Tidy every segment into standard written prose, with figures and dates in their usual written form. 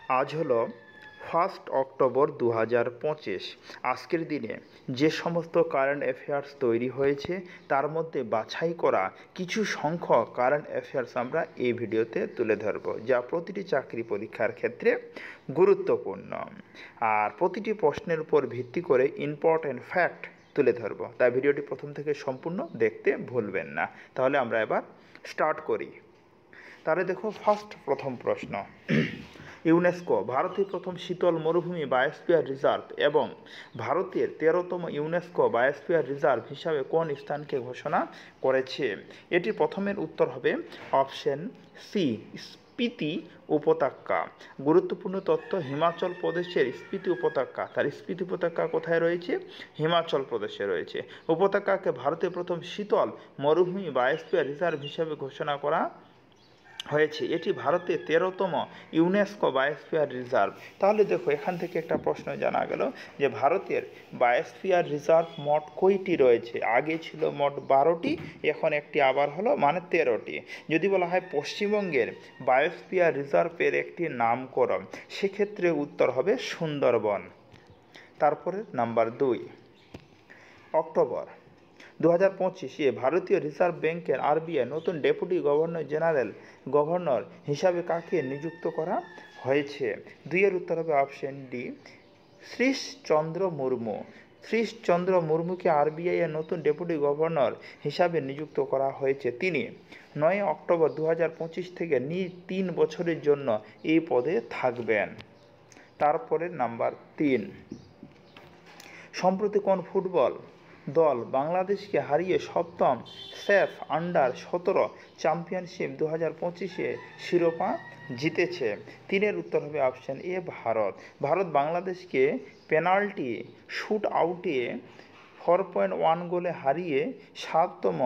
আজ হলো 1 অক্টোবর 2025। আজকের দিনে যে সমস্ত কারেন্ট অ্যাফেয়ার্স তৈরি হয়েছে তার মধ্যে বাছাই করা কিছু সংখ্যক কারেন্ট অ্যাফেয়ার্স আমরা এই ভিডিওতে তুলে ধরব, যা প্রতিটি চাকরি পরীক্ষার ক্ষেত্রে গুরুত্বপূর্ণ। আর প্রতিটি প্রশ্নের উপর ভিত্তি করে ইম্পর্ট্যান্ট ফ্যাক্ট তুলে ধরব, তাই ভিডিওটি প্রথম থেকে সম্পূর্ণ দেখতে ভুলবেন না। তাহলে আমরা এবার স্টার্ট করি। তাহলে দেখো, প্রথম প্রশ্ন। ইউনেস্কো ভারতের প্রথম শীতল মরুভূমি বায়োস্ফিয়ার রিজার্ভ এবং ভারতের 13তম ইউনেস্কো বায়োস্ফিয়ার রিজার্ভ হিসাবে কোন স্থানকে ঘোষণা করেছে? এটি প্রথমের উত্তর হবে অপশন সি, স্পিতি উপত্যকা। গুরুত্বপূর্ণ তথ্য, হিমাচল প্রদেশের স্পিতি উপত্যকা। তার স্পিতি উপত্যকা কোথায় রয়েছে? হিমাচল প্রদেশে রয়েছে। উপত্যকাকে ভারতের প্রথম শীতল মরুভূমি বায়োস্ফিয়ার রিজার্ভ হিসাবে ঘোষণা করা হয়েছে। এটি ভারতের 13তম ইউনেস্কো বায়োস্ফিয়ার রিজার্ভ। তাহলে দেখো, এখান থেকে একটা প্রশ্ন জানা গেল যে ভারতের বায়োস্ফিয়ার রিজার্ভ মোট কয়টি রয়েছে? আগে ছিল মোট 12টি, এখন একটি আবার হলো, মানে 13টি। যদি বলা হয় পশ্চিমবঙ্গের বায়োস্ফিয়ার রিজার্ভের একটি নামকরণ, সেক্ষেত্রে উত্তর হবে সুন্দরবন। তারপরে নাম্বার 2, অক্টোবর 2025-এ ভারতীয় রিজার্ভ ব্যাংকের আরবিআই নতুন ডেপুটি গভর্নর হিসাবে কাকে নিযুক্ত করা হয়েছে? 2 এর উত্তর হবে অপশন ডি, শ্রীশচন্দ্র মুর্মু। শ্রীশচন্দ্র মুর্মুকে আরবিআই এর নতুন ডেপুটি গভর্নর হিসাবে নিযুক্ত করা হয়েছে। তিনি 9 অক্টোবর 2025 থেকে 3 বছরের জন্য এই পদে থাকবেন। তারপরে নাম্বার 3, সম্প্রতি কোন ফুটবল দল বাংলাদেশকে হারিয়ে 7ম স্যাফ আন্ডার-17 চ্যাম্পিয়নশিপ 2025-এ শিরোপা জিতেছে? 3 এর উত্তর হবে অপশন এ, ভারত। ভারত বাংলাদেশকে পেনাল্টি শুট আউটে 4.1 গোলে হারিয়ে 7তম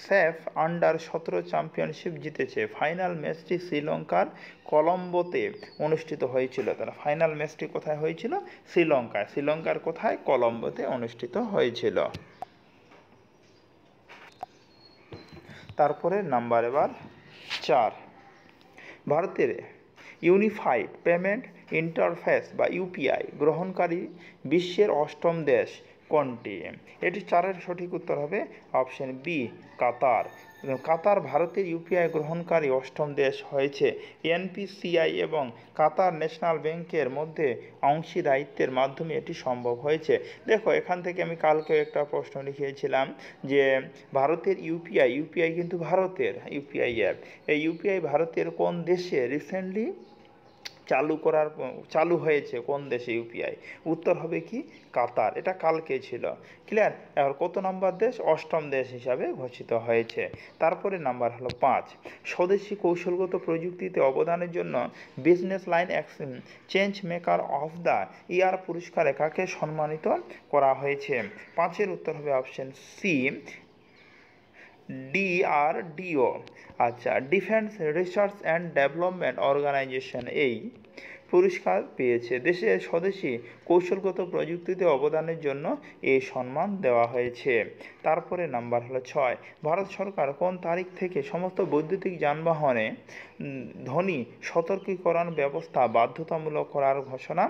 স্যাফ আন্ডার-17 চ্যাম্পিয়নশিপ জিতেছে। ফাইনাল ম্যাচটি শ্রীলঙ্কার কলম্বোতে অনুষ্ঠিত হয়েছিল। তাহলে ফাইনাল ম্যাচটি কোথায় হয়েছিল? শ্রীলঙ্কায়। শ্রীলঙ্কার কোথায়? কলম্বোতে অনুষ্ঠিত হয়েছিল। তারপরে নাম্বার এবার 4, ভারতের ইউনিফাইড পেমেন্ট ইন্টারফেস বা ইউপিআই গ্রহণকারী বিশ্বের 8ম দেশ কোনটি? এটি 4-এর সঠিক উত্তর হবে অপশন বি, কাতার। কাতার ভারতের ইউপিআই গ্রহণকারী 8ম দেশ হয়েছে। এনপিসিআই এবং কাতার ন্যাশনাল ব্যাংকের মধ্যে অংশীদারিত্বের মাধ্যমে এটি সম্ভব হয়েছে। দেখো, এখান থেকে আমি কালকে একটা প্রশ্ন লিখিয়েছিলাম যে ভারতের ইউপিআই কিন্তু ভারতের ইউপিআই অ্যাপ, এই ইউপিআই ভারতের কোন দেশে রিসেন্টলি চালু হয়েছে? কোন দেশে ইউপিআই? উত্তর হবে কি? কাতার। এটা কালকে ছিল। ক্লিয়ার? এবার কত নম্বর দেশ? 8ম দেশ হিসাবে ঘোষিত হয়েছে। তারপরে নাম্বার হলো 5, স্বদেশি কৌশলগত প্রযুক্তিতে অবদানের জন্য business line change maker of the year পুরস্কারে কাকে সম্মানিত করা হয়েছে? 5-এর উত্তর হবে অপশন সি, ডিআরডিও। আচ্ছা, defence research and development organisation এই পুরস্কার পেয়েছে। দেশের স্বদেশি কৌশলগত প্রযুক্তিতে অবদানের জন্য এই সম্মান দেওয়া হয়েছে। তারপরে নাম্বার হলো 6, ভারত সরকার কোন তারিখ থেকে সমস্ত বৈদ্যুতিক যানবাহনে ধ্বনি সতর্কীকরণ ব্যবস্থা বাধ্যতামূলক করার ঘোষণা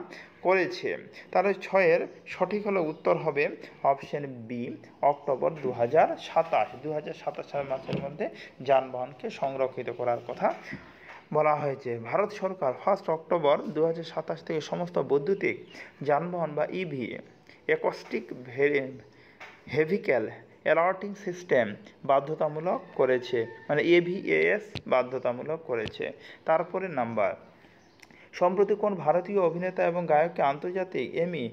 করেছে? তাহলে 6-এর সঠিক হলো উত্তর হবে অপশন বি, অক্টোবর 2027 মাসের মধ্যে যানবাহনকে সংরক্ষিত করার কথা বলা হয়েছে। ভারত সরকার 1 অক্টোবর 2027 থেকে সমস্ত বৈদ্যুতিক যানবাহন বা EV acoustic vehicle alerting system বাধ্যতামূলক করেছে, মানে এভিএএস বাধ্যতামূলক করেছে। তারপরে নাম্বার, সম্প্রতি কোন ভারতীয় অভিনেতা এবং গায়ককে আন্তর্জাতিক এমি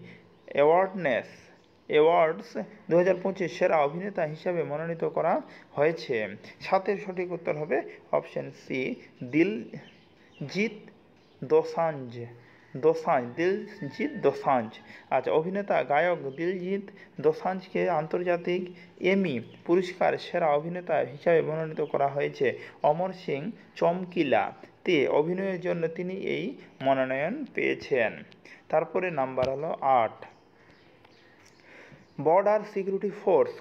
অ্যাওয়ার্ডস 2025 সেরা অভিনেতা হিসাবে মনোনীত করা হয়েছে? 7-এর সঠিক উত্তর হবে অপশন সি, দিলজিৎ দোসাঞ্জ। আচ্ছা, অভিনেতা গায়ক দিলজিৎ দোসাঞ্জকে আন্তর্জাতিক এমি পুরস্কার সেরা অভিনেতা হিসাবে মনোনীত করা হয়েছে। অমর সিং চমকিলা তে অভিনয়ের জন্য তিনি এই মনোনয়ন পেয়েছেন। তারপরে নাম্বার হলো 8, বর্ডার সিকিউরিটি ফোর্স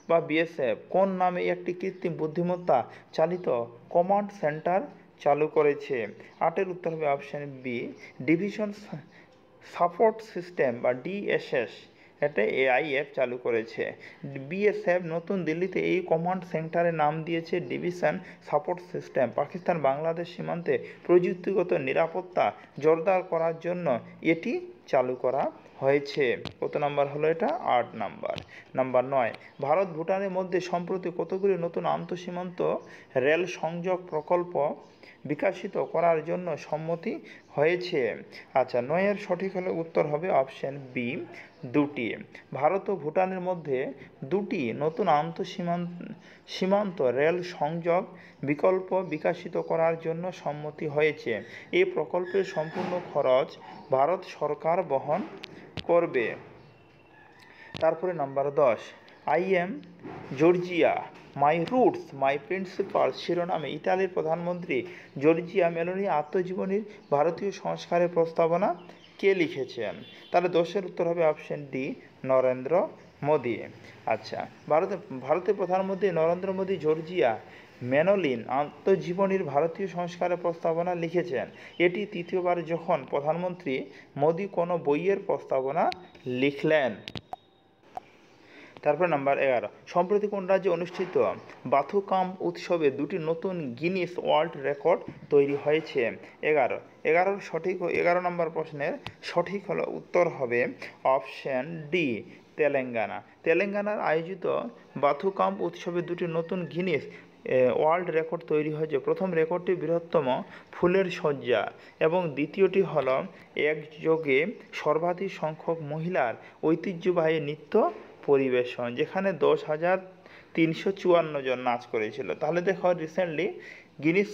বা বিএসএফ কোন নামে একটি কৃত্রিম বুদ্ধিমত্তা চালিত কমান্ড সেন্টার চালু করেছে? 8-এর উত্তর হবে option B, division support system বা ডিএসএস, এটা এআইএফ চালু করেছে। বিএসএফ নতুন দিল্লিতে এই কমান্ড সেন্টারের নাম দিয়েছে division support system. Pakistan Bangladesh সীমান্তে প্রযুক্তিগত নিরাপত্তা জোরদার করার জন্য এটি চালু করা হয়েছে। কত নাম্বার হলো এটা? 8 নাম্বার। নাম্বার 9, ভারত ভুটানের মধ্যে সম্প্রতি কতগুলি নতুন আন্তঃসীমান্ত রেল সংযোগ প্রকল্প বিকশিত করার জন্য সম্মতি হয়েছে? আচ্ছা, 9-এর সঠিক হলে উত্তর হবে অপশান বি, 2টি। ভারত ও ভুটানের মধ্যে 2টি নতুন সীমান্ত রেল সংযোগ বিকল্প বিকশিত করার জন্য সম্মতি হয়েছে। এই প্রকল্পের সম্পূর্ণ খরচ ভারত সরকার বহন করবে। তারপরে number 10, I am Georgia my roots my principal শিরোনামে ইতালির প্রধানমন্ত্রী জর্জিয়া মেলোনি আত্মজীবনীর ভারতীয় সংস্কারের প্রস্তাবনা কে লিখেছেন? তাহলে 10-এর উত্তর হবে অপশান ডি, নরেন্দ্র মোদী। আচ্ছা, ভারতের প্রধানমন্ত্রী নরেন্দ্র মোদী জর্জিয়া মেনোলিন আত্মজীবনীর ভারতীয় সংস্কারের প্রস্তাবনা লিখেছেন। এটি তৃতীয়বার যখন প্রধানমন্ত্রী মোদী কোনো বইয়ের প্রস্তাবনা লিখলেন। তারপর নাম্বার 11, সম্প্রতি কোন রাজ্যে অনুষ্ঠিত বাথুকাম উৎসবে 2টি নতুন গিনিস ওয়ার্ল্ড রেকর্ড তৈরি হয়েছে? 11 নম্বর প্রশ্নের সঠিক হলো উত্তর হবে অপশান ডি, তেলেঙ্গানা। তেলেঙ্গানার আয়োজিত বাথুকাম উৎসবে 2টি নতুন গিনিস ওয়ার্ল্ড রেকর্ড তৈরি হয়েছে। প্রথম রেকর্ডটি বৃহত্তম ফুলের সজ্জা এবং দ্বিতীয়টি হল একযোগে সর্বাধিক সংখ্যক মহিলার ঐতিহ্যবাহী নৃত্য পরিবেশন, যেখানে 10,354 জন নাচ করেছিল। তাহলে দেখো, রিসেন্টলি গিনিস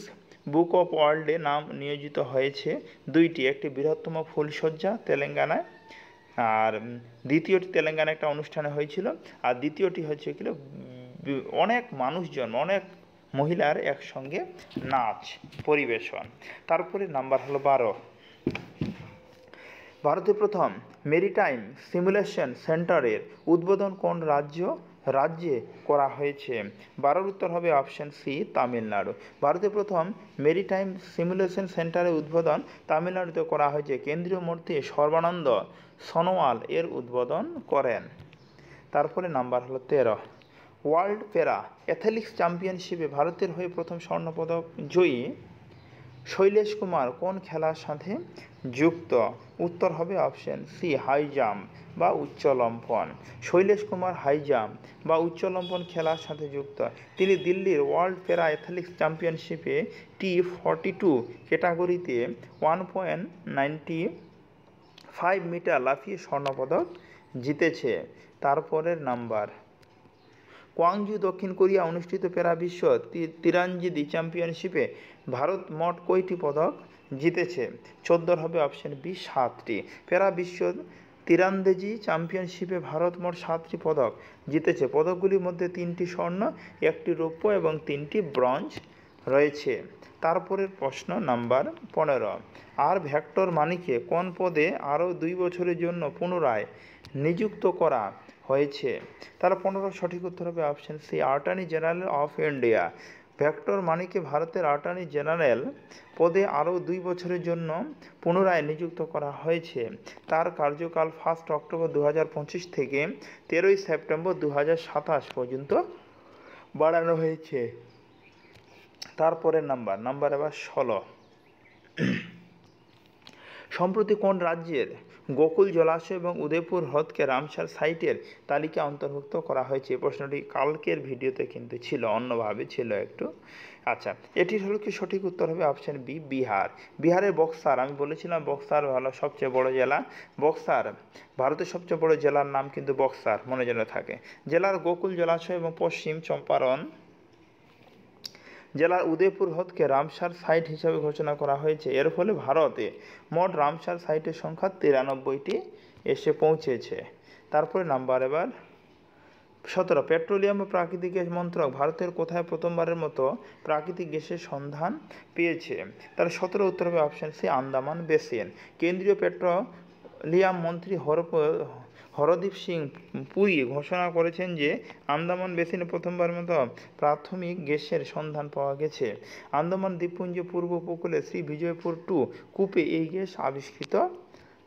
বুক অফ ওয়ার্ল্ডে নাম নিয়োজিত হয়েছে 2টি, একটি বৃহত্তম ফুলসজ্জা তেলেঙ্গানায়, আর দ্বিতীয়টি তেলেঙ্গানায় একটা অনুষ্ঠানে হয়েছিল, আর দ্বিতীয়টি হচ্ছে কি অনেক মানুষজন, অনেক মহিলার একসঙ্গে নাচ পরিবেশন। তারপরে নাম্বার হলো 12, ভারতের প্রথম মেরিটাইম সিমুলেশন সেন্টারের উদ্বোধন কোন রাজ্যে করা হয়েছে? 12-র উত্তর হবে অপশান সি, তামিলনাড়ু। ভারতের প্রথম মেরিটাইম সিমুলেশন সেন্টারের উদ্বোধন তামিলনাড়ুতে করা হয়েছে। কেন্দ্রীয় মন্ত্রী সর্বানন্দ সোনোয়াল এর উদ্বোধন করেন। তারপরে নাম্বার হলো 13, ওয়ার্ল্ড প্যারা অ্যাথলেটিক্স চ্যাম্পিয়নশিপে ভারতের হয়ে প্রথম স্বর্ণপদক জয়ী শৈলেশ কুমার কোন খেলার সাথে যুক্ত? উত্তর হবে অপশান সি, হাই জাম্প বা উচ্চলম্ফন। শৈলেশ কুমার হাই জাম্প বা উচ্চলম্ফন খেলার সাথে যুক্ত। তিনি দিল্লির ওয়ার্ল্ড প্যারা অ্যাথলেটিক্স চ্যাম্পিয়নশিপে T42 ক্যাটাগরিতে 1.95 মিটার লাফিয়ে স্বর্ণপদক জিতেছে। তারপরের নাম্বার, কোয়াংজু দক্ষিণ কোরিয়া অনুষ্ঠিত প্যারা বিশ্ব তীরন্দাজি চ্যাম্পিয়নশিপে ভারত মোট কয়টি পদক জিতেছে? 14-র হবে অপশান বি, 7টি। প্যারা বিশ্ব তীরন্দাজি চ্যাম্পিয়নশিপে ভারত মোট 7টি পদক জিতেছে। পদকগুলির মধ্যে 3টি স্বর্ণ, 1টি রৌপ্য এবং 3টি ব্রোঞ্জ রয়েছে। তারপরের প্রশ্ন নাম্বার 15, আর ভেক্টর মানিকে কোন পদে আরও 2 বছরের জন্য পুনরায় নিযুক্ত করা হয়েছে? তার 15 সঠিক উত্তর হবে option C, attorney general of India. ভেক্টর মানিকে ভারতের অ্যাটর্নি জেনারেল পদে আরও 2 বছরের জন্য পুনরায় নিযুক্ত করা হয়েছে। তার কার্যকাল 1 অক্টোবর 2025 থেকে 13 সেপ্টেম্বর 2027 পর্যন্ত বাড়ানো হয়েছে। তারপরের নাম্বার এবার 16, সম্প্রতি কোন রাজ্যের গোকুল জলাশয় এবং উদয়পুর হ্রদকে রামসার সাইটের তালিকায় অন্তর্ভুক্ত করা হয়েছে? এই প্রশ্নটি কালকের ভিডিওতে কিন্তু ছিল, অন্যভাবে ছিল একটু। আচ্ছা, এটির হলো কি সঠিক উত্তর হবে অপশান বি, বিহার। বিহারের বক্সার, আমি বলেছিলাম বক্সার হলো সবচেয়ে বড় জেলা। বক্সার ভারতের সবচেয়ে বড় জেলার নাম কিন্তু বক্সার, মনে যেন থাকে। জেলার গোকুল জলাশয় এবং পশ্চিম চম্পারণ জেলার উদয়পুর হ্রদকে রামসার সাইট হিসাবে ঘোষণা করা হয়েছে। এর ফলে ভারতে মোট রামসার সাইটের সংখ্যা 93টি এসে পৌঁছেছে। তারপরে নাম্বার এবার 17, পেট্রোলিয়াম ও প্রাকৃতিক গ্যাস মন্ত্রক ভারতের কোথায় প্রথমবারের মতো প্রাকৃতিক গ্যাসের সন্ধান পেয়েছে? তার 17 উত্তর হবে অপশান সি, আন্দামান বেসিন। কেন্দ্রীয় পেট্রোলিয়াম মন্ত্রী হরদীপ সিং পুরী ঘোষণা করেছেন যে আন্দামান বেসিনে প্রথমবার মতো প্রাথমিক গ্যাসের সন্ধান পাওয়া গেছে। আন্দামান দ্বীপপুঞ্জ পূর্ব উপকূলে শ্রী বিজয়পুর 2 কূপে এই গ্যাস আবিষ্কৃত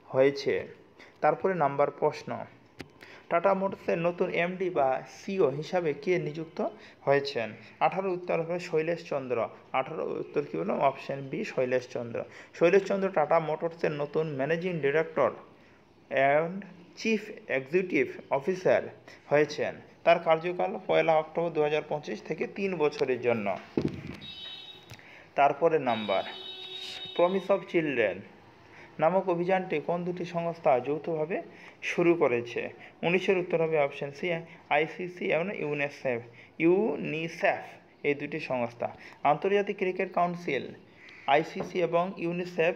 হয়েছে। তারপরে নাম্বার প্রশ্ন, টাটা মোটরসের নতুন এমডি বা সিও হিসাবে কে নিযুক্ত হয়েছেন? 18 উত্তর হবে শৈলেশ চন্দ্র। 18 উত্তর কী বললাম? অপশন বি, শৈলেশ চন্দ্র। শৈলেশ চন্দ্র টাটা মোটরসের নতুন managing director and chief executive officer হয়েছেন। তার কার্যকাল 1 অক্টোবর 2025 থেকে 3 বছরের জন্য। তারপরে নাম্বার, প্রমিস অফ চিলড্রেন নামক অভিযানটি কোন দুটি সংস্থা যৌথভাবে শুরু করেছে? 19-এর উত্তর হবে অপশন সি, আইসিসি এবং ইউনিসেফ এই দুটি সংস্থা। আন্তর্জাতিক ক্রিকেট কাউন্সিল আইসিসি এবং ইউনিসেফ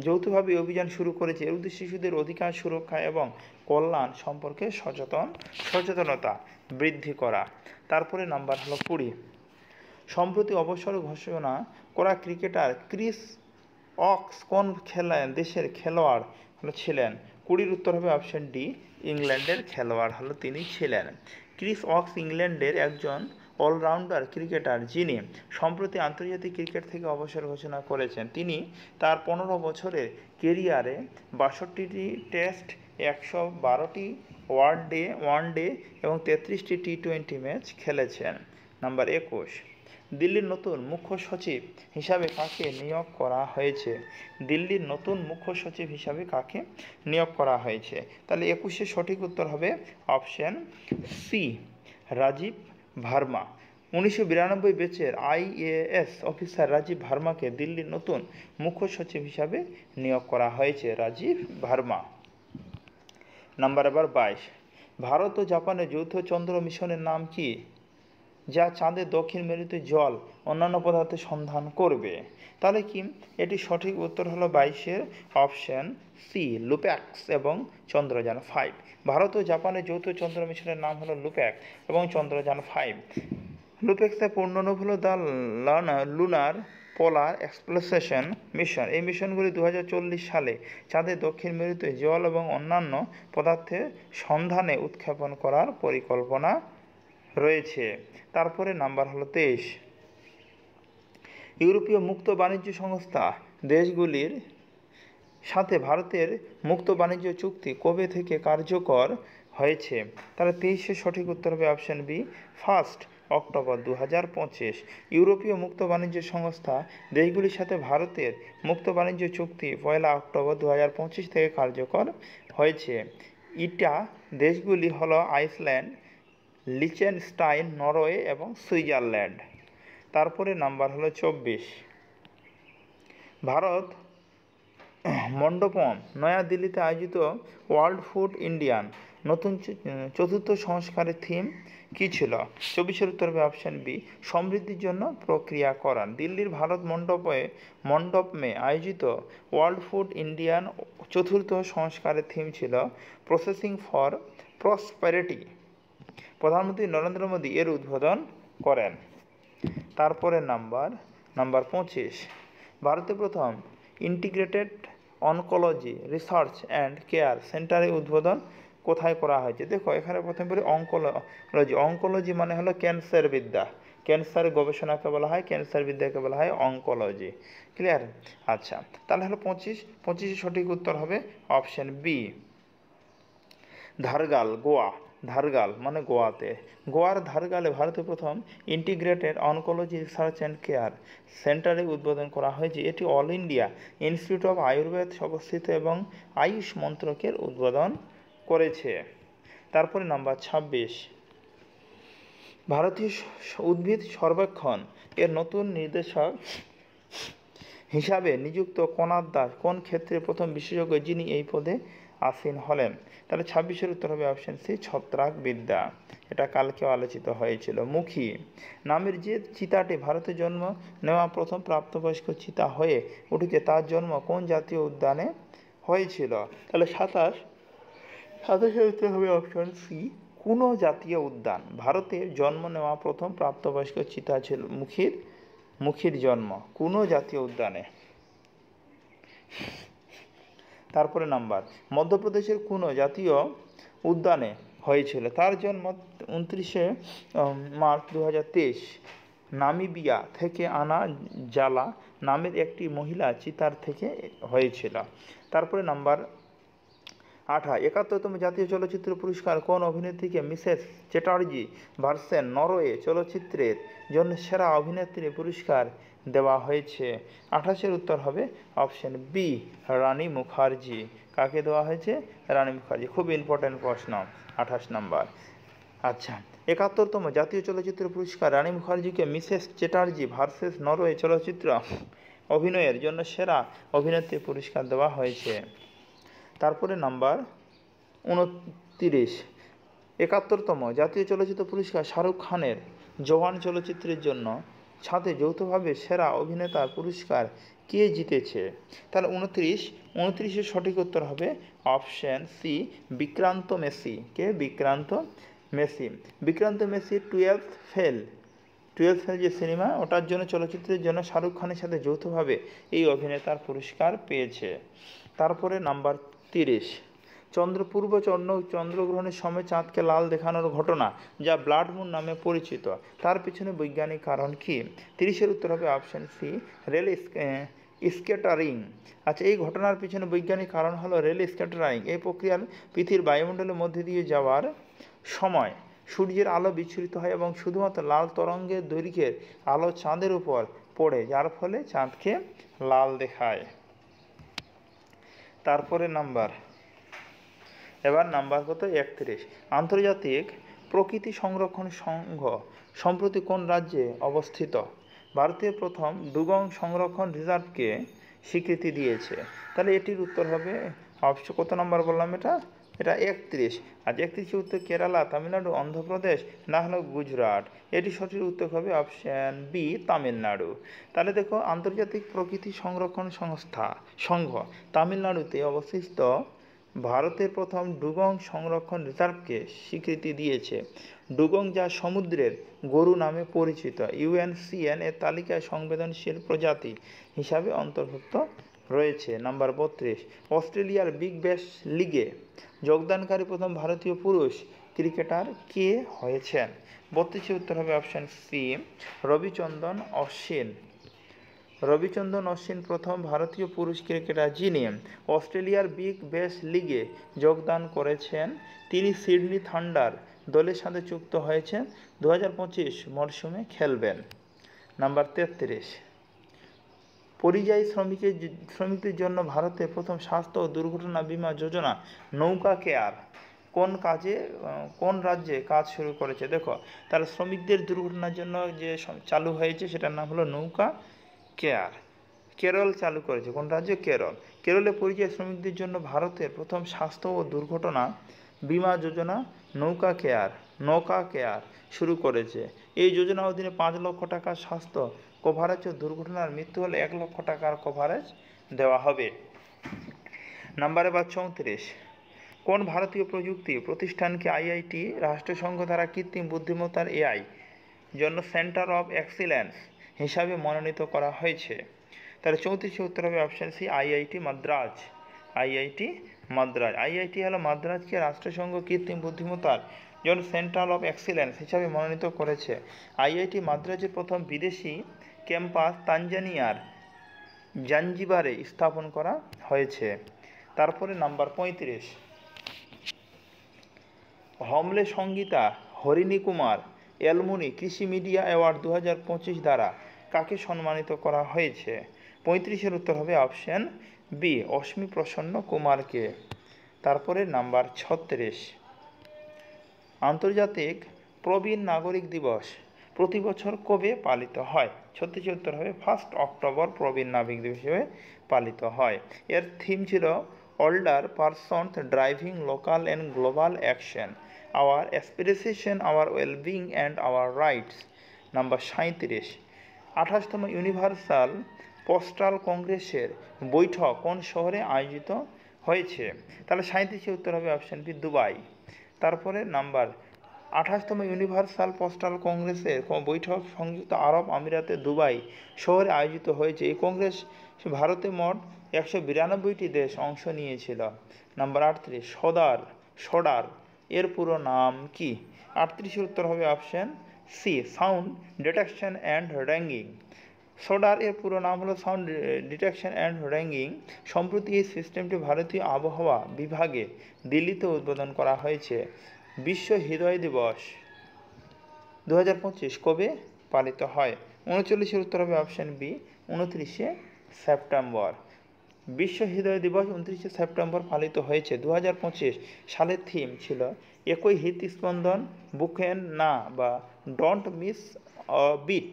যৌথভাবে অভিযান শুরু করেছে। এর উদ্দেশ্য শিশুদের অধিকার সুরক্ষা এবং কল্যাণ সম্পর্কে সচেতনতা বৃদ্ধি করা। তারপরে নাম্বার হলো 20, সম্প্রতি অবসর ঘোষণা করা ক্রিকেটার ক্রিস অক্স কোন দেশের খেলোয়াড় ছিলেন? 20-এর উত্তর হবে অপশন ডি, ইংল্যান্ডের খেলোয়াড় তিনি ছিলেন। ক্রিস অক্স ইংল্যান্ডের একজন অলরাউন্ডার ক্রিকেটার যিনি সম্প্রতি আন্তর্জাতিক ক্রিকেট থেকে অবসর ঘোষণা করেছেন। তিনি তার 15 বছরের কেরিয়ারে 62টি টেস্ট, 112টি ওয়ানডে এবং 33টি টি-20 ম্যাচ খেলেছেন। নাম্বার 21, দিল্লির নতুন মুখ্য সচিব হিসাবে কাকে নিয়োগ করা হয়েছে? দিল্লির নতুন মুখ্য সচিব হিসাবে কাকে নিয়োগ করা হয়েছে? তাহলে 21-এর সঠিক উত্তর হবে অপশন সি, রাজীব ভার্মা। 1992 ব্যাচের আইএএস অফিসার রাজীব ভার্মাকে দিল্লির নতুন মুখ্য সচিব হিসাবে নিয়োগ করা হয়েছে, রাজীব ভার্মা। নাম্বার এবার 22, ভারত ও জাপানের যৌথ চন্দ্র মিশনের নাম কি, যা চাঁদের দক্ষিণ মেরুতে জল অন্যান্য পদার্থের সন্ধান করবে? তাহলে কি এটি সঠিক উত্তর হলো 22-এর অপশন সি, লুপ্যাক্স এবং চন্দ্রযান 5। ভারত ও জাপানের যৌথ চন্দ্র মিশনের নাম হলো লুপ্যাক এবং চন্দ্রযান 5। লুপ্যাক্সের পূর্ণরূপ হলো the lunar polar exploration mission. এই মিশনগুলি 2040 সালে চাঁদের দক্ষিণ মেরুতে জল এবং অন্যান্য পদার্থের সন্ধানে উৎক্ষেপণ করার পরিকল্পনা রয়েছে। তারপরে নাম্বার হলো 23, ইউরোপীয় মুক্ত বাণিজ্য সংস্থা দেশগুলির সাথে ভারতের মুক্ত বাণিজ্য চুক্তি কবে থেকে কার্যকর হয়েছে? তাহলে 23-এর সঠিক উত্তর হবে অপশন বি, 1 অক্টোবর 2025। ইউরোপীয় মুক্ত বাণিজ্য সংস্থা দেশগুলির সাথে ভারতের মুক্ত বাণিজ্য চুক্তি 1 অক্টোবর 2025 থেকে কার্যকর হয়েছে। ইটা দেশগুলি হলো আইসল্যান্ড, লিচেনস্টাইন, নরওয়ে এবং সুইজারল্যান্ড। তারপরে নাম্বার হলো 24, ভারত মণ্ডপম নয়াদিল্লিতে আয়োজিত ওয়ার্ল্ড ফুড ইন্ডিয়ান নতুন চতুর্থ সংস্কারের থিম কী ছিল? 24-এর উত্তর হবে অপশন বি, সমৃদ্ধির জন্য প্রক্রিয়াকরণ। দিল্লির ভারত মণ্ডপমে আয়োজিত ওয়ার্ল্ড ফুড ইন্ডিয়ান চতুর্থ সংস্কারের থিম ছিল প্রসেসিং ফর প্রসপারিটি। প্রধানমন্ত্রী নরেন্দ্র মোদী এর উদ্বোধন করেন। তারপরে নাম্বার 25, ভারতে প্রথম integrated oncology research and care সেন্টারের উদ্বোধন কোথায় করা হয়েছে? দেখো এখানে প্রথমে বলি অঙ্কোলজি মানে হলো ক্যান্সার বিদ্যা। ক্যান্সার গবেষণাকে বলা হয়, ক্যান্সার বিদ্যাকে বলা হয় অঙ্কোলজি। ক্লিয়ার? আচ্ছা, তাহলে হলো 25-এর সঠিক উত্তর হবে অপশন বি, ধারগাল, গোয়া। ধারগাল মানে গোয়াতে। গোয়ার ধারগালে ভারতের প্রথম integrated oncology research and care সেন্টারে উদ্বোধন করা হয়েছে। এটি all India institute of Ayurveda অবস্থিত এবং আয়ুষ মন্ত্রকের উদ্বোধন করেছে। তারপরে নাম্বার 26, ভারতীয় উদ্ভিদ সর্বেক্ষণ এর নতুন নির্দেশক হিসাবে নিযুক্ত কোনার দাস কোন ক্ষেত্রে প্রথম বিশেষজ্ঞ যিনি এই পদে আসীন হলেন? তাহলে 26-এর উত্তর হবে অপশন সি, ছত্রাক বিদ্যা। এটা কালকেও আলোচিত হয়েছিল। মুখী নামের যে চিতাটি ভারতে জন্ম নেওয়া প্রথম প্রাপ্তবয়স্ক চিতা হয়ে উঠেছে তার জন্ম কোন জাতীয় উদ্যানে হয়েছিল? তাহলে 27-এর উত্তর হবে অপশন সি, কুনো জাতীয় উদ্যান। ভারতে জন্ম নেওয়া প্রথম প্রাপ্তবয়স্ক চিতা ছিল মুখীর জন্ম কুনো জাতীয় উদ্যানে। তারপরে নাম্বার, মধ্যপ্রদেশের কুনো জাতীয় উদ্যানে হয়েছিল। তার জন্ম 29শে মার্চ 2023 নামিবিয়া থেকে আনা জালা নামের একটি মহিলা চিতার থেকে হয়েছিল। তারপরে নাম্বার 71তম জাতীয় চলচ্চিত্র পুরস্কার কোন অভিনেত্রীকে মিসেস চ্যাটার্জি ভার্সেস নরওয়ে চলচ্চিত্রের জন্য সেরা অভিনেত্রী পুরস্কার দেওয়া হয়েছে? 28-এর উত্তর হবে অপশন বি, রানী মুখার্জি। কাকে দেওয়া হয়েছে? রানী মুখার্জি। খুব ইম্পর্টেন্ট প্রশ্ন, 28 নম্বর। আচ্ছা, 71তম জাতীয় চলচ্চিত্র পুরস্কার রানী মুখার্জিকে মিসেস চ্যাটার্জি ভার্সেস নরওয়ে চলচ্চিত্র অভিনয়ের জন্য সেরা অভিনেত্রী পুরস্কার দেওয়া হয়েছে। তারপরে নাম্বার 29, 71তম জাতীয় চলচ্চিত্র পুরস্কার শাহরুখ খানের জওয়ান চলচ্চিত্রের জন্য সাথে যৌথভাবে সেরা অভিনেতার পুরস্কার কে জিতেছে? তাহলে 29-এর সঠিক উত্তর হবে অপশন সি, বিক্রান্ত মেসি। কে? বিক্রান্ত মেসি। বিক্রান্ত মেসি 12th ফেল যে সিনেমা, ওটার জন্য চলচ্চিত্রের জন্য শাহরুখ খানের সাথে যৌথভাবে এই অভিনেতার পুরস্কার পেয়েছে। তারপরে নাম্বার 30, পূর্ব চন্দ্রগ্রহণের সময় চাঁদকে লাল দেখানোর ঘটনা যা ব্লাড মুন নামে পরিচিত, তার পিছনে বৈজ্ঞানিক কারণ কি? 30-এর উত্তর হবে অপশন সি, রেল স্ক্যাটারিং। আচ্ছা, এই ঘটনার পিছনে বৈজ্ঞানিক কারণ হলো রেল স্ক্যাটারিং। এই প্রক্রিয়ার পৃথিবীর বায়ুমণ্ডলের মধ্যে দিয়ে যাওয়ার সময় সূর্যের আলো বিচ্ছুরিত হয় এবং শুধুমাত্র লাল তরঙ্গের দৈর্ঘ্যের আলো চাঁদের উপর পড়ে, যার ফলে চাঁদকে লাল দেখায়। তারপরে নাম্বার কত? 31। আন্তর্জাতিক প্রকৃতি সংরক্ষণ সংঘ সম্প্রতি কোন রাজ্যে অবস্থিত? ভারতের প্রথম ডুগং সংরক্ষণ রিজার্ভকে স্বীকৃতি দিয়েছে। তাহলে এটির উত্তর হবে অপশন, কত নম্বর বললাম এটা? 31। আর 31-এর উত্তর কেরালা, তামিলনাড়ু, অন্ধ্রপ্রদেশ, না হলো গুজরাট। এটি সঠিক উত্তর হবে অপশন বি, তামিলনাড়ু। তাহলে দেখো, আন্তর্জাতিক প্রকৃতি সংরক্ষণ সংঘ তামিলনাড়ুতে অবস্থিত ভারতের প্রথম ডুগং সংরক্ষণ রিজার্ভকে স্বীকৃতি দিয়েছে। ডুগং, যা সমুদ্রের গরু নামে পরিচিত, ইউএনসিএন এর তালিকায় সংবেদনশীল প্রজাতি হিসাবে অন্তর্ভুক্ত রয়েছে। নাম্বার 32, অস্ট্রেলিয়ার বিগ ব্যাশ লিগে যোগদানকারী প্রথম ভারতীয় পুরুষ ক্রিকেটার কে হয়েছেন? 32-এর উত্তর হবে অপশন সি, রবিচন্দ্রন অশ্বিন প্রথম ভারতীয় পুরুষ ক্রিকেটার যিনি অস্ট্রেলিয়ার বিগ ব্যাশ লিগে যোগদান করেছেন। তিনি সিডনি থান্ডার দলের সাথে যুক্ত হয়েছেন, 2025 মরশুমে খেলবেন। নাম্বার 33, পরিযায়ী শ্রমিকদের জন্য ভারতের প্রথম স্বাস্থ্য ও দুর্ঘটনা বীমা যোজনা নৌকা কেয়ার কোন রাজ্যে কাজ শুরু করেছে? দেখো, তাহলে শ্রমিকদের দুর্ঘটনার জন্য যে চালু হয়েছে সেটার নাম হলো নৌকা কেয়ার। কেরল চালু করেছে। কোন রাজ্য? কেরল। কেরলে পরিযায়ী শ্রমিকদের জন্য ভারতের প্রথম স্বাস্থ্য ও দুর্ঘটনা বীমা যোজনা নৌকা কেয়ার শুরু করেছে। এই যোজনার অধীনে 5 লক্ষ টাকার স্বাস্থ্য কভারেজ ও দুর্ঘটনার মৃত্যু হলে 1 লক্ষ টাকার কভারেজ দেওয়া হবে। নাম্বার 34, কোন ভারতীয় প্রযুক্তি প্রতিষ্ঠানকে আইআইটি রাষ্ট্রসংঘ দ্বারা কৃত্রিম বুদ্ধিমত্তার এআই জন্য সেন্টার অফ এক্সিলেন্স হিসাবে মনোনীত করা হয়েছে? তাহলে 34-এর উত্তর হবে option C, IIT Madras. IIT হলো মাদ্রাজকে রাষ্ট্রসংঘ কৃত্রিম বুদ্ধিমত্তার জন্য সেন্টার অফ এক্সিলেন্স হিসাবে মনোনীত করেছে। আইআইটি মাদ্রাজের প্রথম বিদেশি ক্যাম্পাস তানজানিয়ার জাঞ্জিবারে স্থাপন করা হয়েছে। তারপরে নাম্বার 35, হমলে সঙ্গীতা হরিণী কুমার এলমুনি কৃষি মিডিয়া অ্যাওয়ার্ড 2025 দ্বারা কাকে সম্মানিত করা হয়েছে? 35-এর উত্তর হবে অপশন বি, অশ্মি প্রসন্ন কুমারকে। তারপরে নাম্বার 36, আন্তর্জাতিক প্রবীণ নাগরিক দিবস প্রতি বছর কবে পালিত হয়? 36-এর উত্তর হবে 1 অক্টোবর প্রবীণ নাগরিক দিবস হিসেবে পালিত হয়। এর থিম ছিল older persons driving local and global action, our aspiration, our well-being and our rights. Number 37, 28তম ইউনিভার্সাল পোস্টাল কংগ্রেসের বৈঠক কোন শহরে আয়োজিত হয়েছে? তাহলে 37-এর উত্তর হবে অপশন বি, দুবাই। তারপরে নাম্বার 28তম ইউনিভার্সাল পোস্টাল কংগ্রেসের বৈঠক সংযুক্ত আরব আমিরাতে দুবাই শহরে আয়োজিত হয়েছে। এই কংগ্রেস ভারতে মোট 192টি দেশ অংশ নিয়েছিল। নাম্বার 38, সোডার এর পুরো নাম কি? 38-এর উত্তর হবে option C, sound detection and ranging. সোডার এর পুরো নাম হলো সাউন্ড ডিটেকশন অ্যান্ড র্যাঙ্গিং। সম্প্রতি এই সিস্টেমটি ভারতীয় আবহাওয়া বিভাগে দিল্লিতে উদ্বোধন করা হয়েছে। বিশ্ব হৃদয় দিবস 2025 কবে পালিত হয়? 39-এর উত্তর হবে অপশন বি, 29শে সেপ্টেম্বর। বিশ্ব হৃদয় দিবস 29শে সেপ্টেম্বর পালিত হয়েছে। 2025 সালের থিম ছিল একই হৃদস্পন্দন, বুকেন না বা ডোন্ট মিস বিট।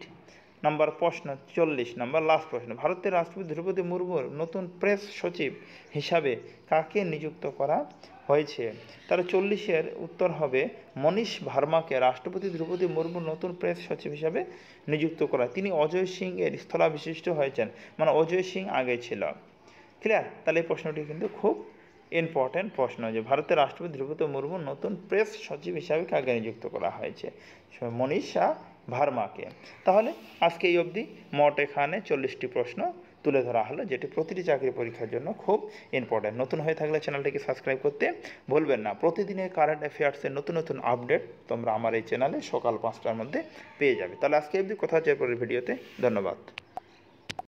নাম্বার প্রশ্ন 40 নাম্বার লাস্ট প্রশ্ন, ভারতের রাষ্ট্রপতি দ্রৌপদী মুর্মুর নতুন প্রেস সচিব হিসাবে কাকে নিযুক্ত করা হয়েছে? তাহলে 40-এর উত্তর হবে মনীষ ভার্মাকে রাষ্ট্রপতি দ্রৌপদী মুর্মুর নতুন প্রেস সচিব হিসাবে নিযুক্ত করা। তিনি অজয় সিং এর স্থলাভিষিষ্ট হয়েছেন, মানে অজয় সিং আগে ছিল। ক্লিয়ার? তাহলে এই প্রশ্নটি কিন্তু খুব ইম্পর্ট্যান্ট প্রশ্ন, যে ভারতের রাষ্ট্রপতি দ্রৌপদী মুর্মুর নতুন প্রেস সচিব হিসাবে কাকে নিযুক্ত করা হয়েছে? মনীষা ভার্মাকে। তাহলে আজকে এই অবধি মোট এখানে 40টি প্রশ্ন তুলে ধরা হলো, যেটি প্রতিটি চাকরি পরীক্ষার জন্য খুব ইম্পর্ট্যান্ট। নতুন হয়ে থাকলে চ্যানেলটিকে সাবস্ক্রাইব করতে ভুলবেন না। প্রতিদিনের কারেন্ট অ্যাফেয়ার্সের নতুন নতুন আপডেট তোমরা আমার এই চ্যানেলে সকাল 5টার মধ্যে পেয়ে যাবে। তাহলে আজকে অবধি কথা হচ্ছে পরের ভিডিওতে। ধন্যবাদ।